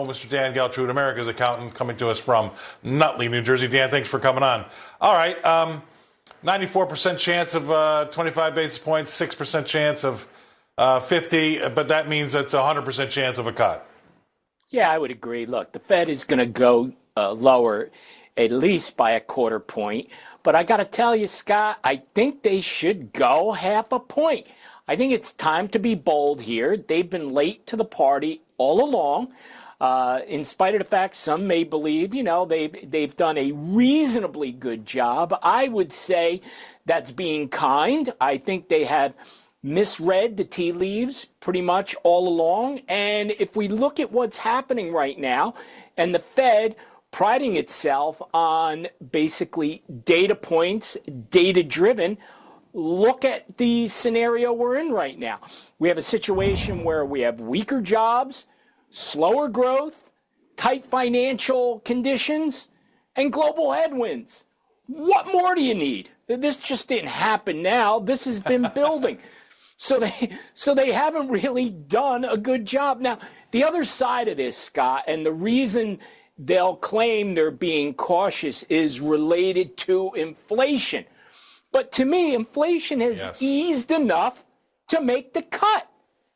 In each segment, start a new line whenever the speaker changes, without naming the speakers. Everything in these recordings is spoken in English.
know, Mr. Dan Geltrude, America's accountant, coming to us from Nutley, New Jersey. Dan, thanks for coming on. All right, 94% chance of 25 basis points, 6% chance of 50, but that means it's a 100% chance of a cut.
Yeah, I would agree. Look, the Fed is going to go lower at least by a quarter point. But I got to tell you, Scott, I think they should go half a point. I think it's time to be bold here. They've been late to the party all along. In spite of the fact some may believe, they've done a reasonably good job. I would say that's being kind. I think they have misread the tea leaves pretty much all along. And if we look at what's happening right now, and the Fed priding itself on basically data points, data-driven, look at the scenario we're in right now. We have a situation where we have weaker jobs, slower growth, tight financial conditions, and global headwinds. What more do you need? This just didn't happen now. This has been building. So they haven't really done a good job. Now, the other side of this, Scott, and the reason they'll claim they're being cautious is related to inflation. But to me, inflation has eased enough to make the cut.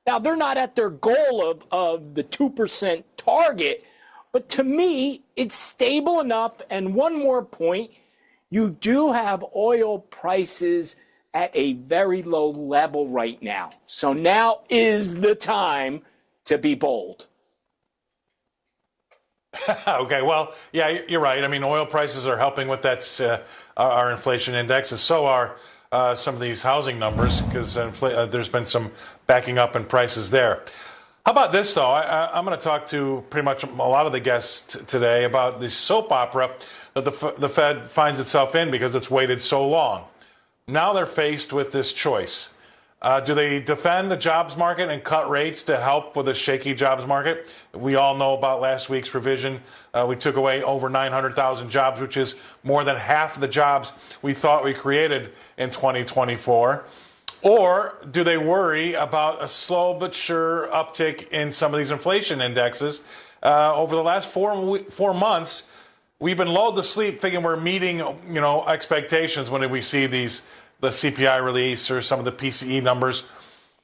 Now, they're not at their goal of the 2% target, but to me, it's stable enough. And one more point, you do have oil prices at a very low level right now. So now is the time to be bold.
Okay, well, yeah, you're right. I mean, oil prices are helping with that, our inflation index, and so are some of these housing numbers, because there's been some backing up in prices there. How about this, though? I'm going to talk to pretty much a lot of the guests today about the soap opera that the Fed finds itself in because it's waited so long. Now they're faced with this choice. Do they defend the jobs market and cut rates to help with a shaky jobs market? We all know about last week's revision. We took away over 900,000 jobs, which is more than half of the jobs we thought we created in 2024. Or do they worry about a slow but sure uptick in some of these inflation indexes? Over the last 4 months, we've been lulled to sleep thinking we're meeting, expectations when we see the CPI release or some of the PCE numbers.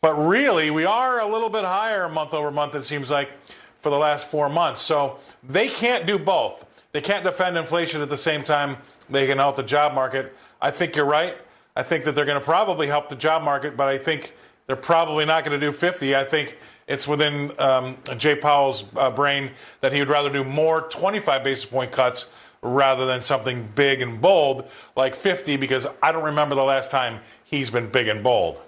But really, we are a little bit higher month over month, it seems like, for the last 4 months. So they can't do both. They can't defend inflation at the same time they can help the job market. I think you're right. I think that they're going to probably help the job market, but I think they're probably not going to do 50. I think it's within Jay Powell's brain that he would rather do more 25 basis point cuts rather than something big and bold like 50, because I don't remember the last time he's been big and bold.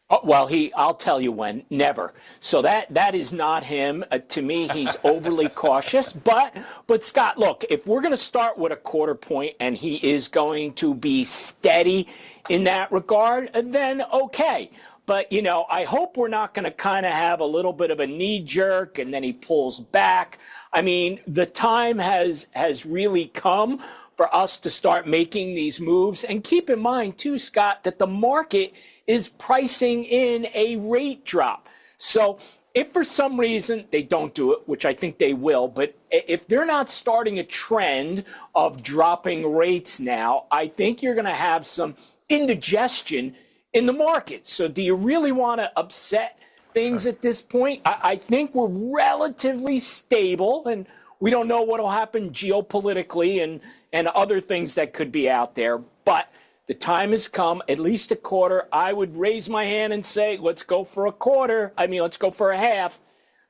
Oh, well, I'll tell you when, never. So that is not him. To me, he's overly cautious. But Scott, look, if we're going to start with a quarter point and he is going to be steady in that regard, then okay. But, I hope we're not going to kind of have a little bit of a knee jerk and then he pulls back. I mean, the time has really come for us to start making these moves. And keep in mind, too, Scott, that the market is pricing in a rate drop. So if for some reason they don't do it, which I think they will, but if they're not starting a trend of dropping rates now, I think you're going to have some indigestion in the market. So do you really want to upset things at this point? I think we're relatively stable, and we don't know what will happen geopolitically and other things that could be out there. But the time has come, at least a quarter. I would raise my hand and say, let's go for a quarter. Let's go for a half.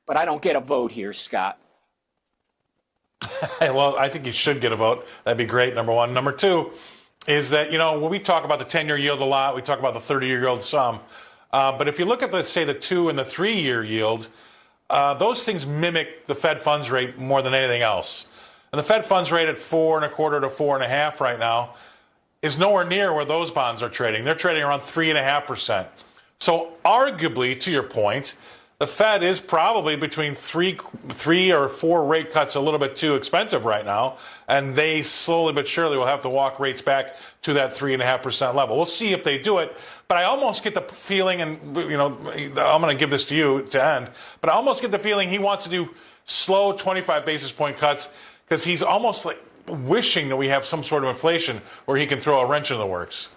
But I don't get a vote here, Scott.
Well, I think you should get a vote. That'd be great, number one. Number two is that, when we talk about the 10-year yield a lot, we talk about the 30-year yield some. But if you look at, let's say, the 2- and the 3-year yield, those things mimic the Fed funds rate more than anything else. And the Fed funds rate at 4.25% to 4.5% right now is nowhere near where those bonds are trading. They're trading around 3.5%. So arguably, to your point, the Fed is probably between three or four rate cuts a little bit too expensive right now, and they slowly but surely will have to walk rates back to that 3.5% level. We'll see if they do it, but I almost get the feeling, and I'm going to give this to you to end, but I almost get the feeling he wants to do slow 25 basis point cuts because he's almost like wishing that we have some sort of inflation where he can throw a wrench in the works.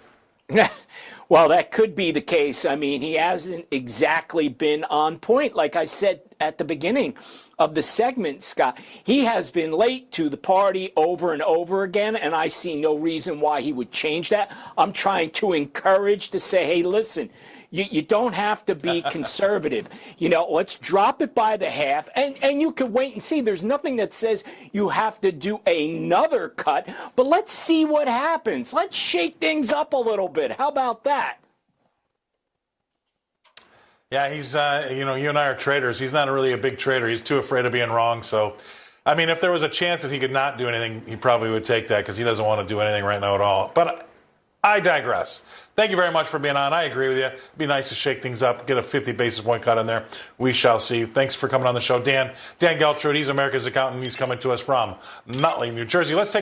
Well, that could be the case. I mean, he hasn't exactly been on point. Like I said at the beginning of the segment, Scott, he has been late to the party over and over again, and I see no reason why he would change that. I'm trying to encourage to say, hey, listen, you don't have to be conservative. Let's drop it by the half, and you can wait and see. There's nothing that says you have to do another cut, but let's see what happens. Let's shake things up a little bit. How about that?
Yeah, he's, you and I are traders. He's not really a big trader. He's too afraid of being wrong. So, I mean, if there was a chance that he could not do anything, he probably would take that because he doesn't want to do anything right now at all. But I digress. Thank you very much for being on. I agree with you. It'd be nice to shake things up, get a 50 basis point cut in there. We shall see. Thanks for coming on the show. Dan Geltrude, he's America's accountant. He's coming to us from Nutley, New Jersey. Let's take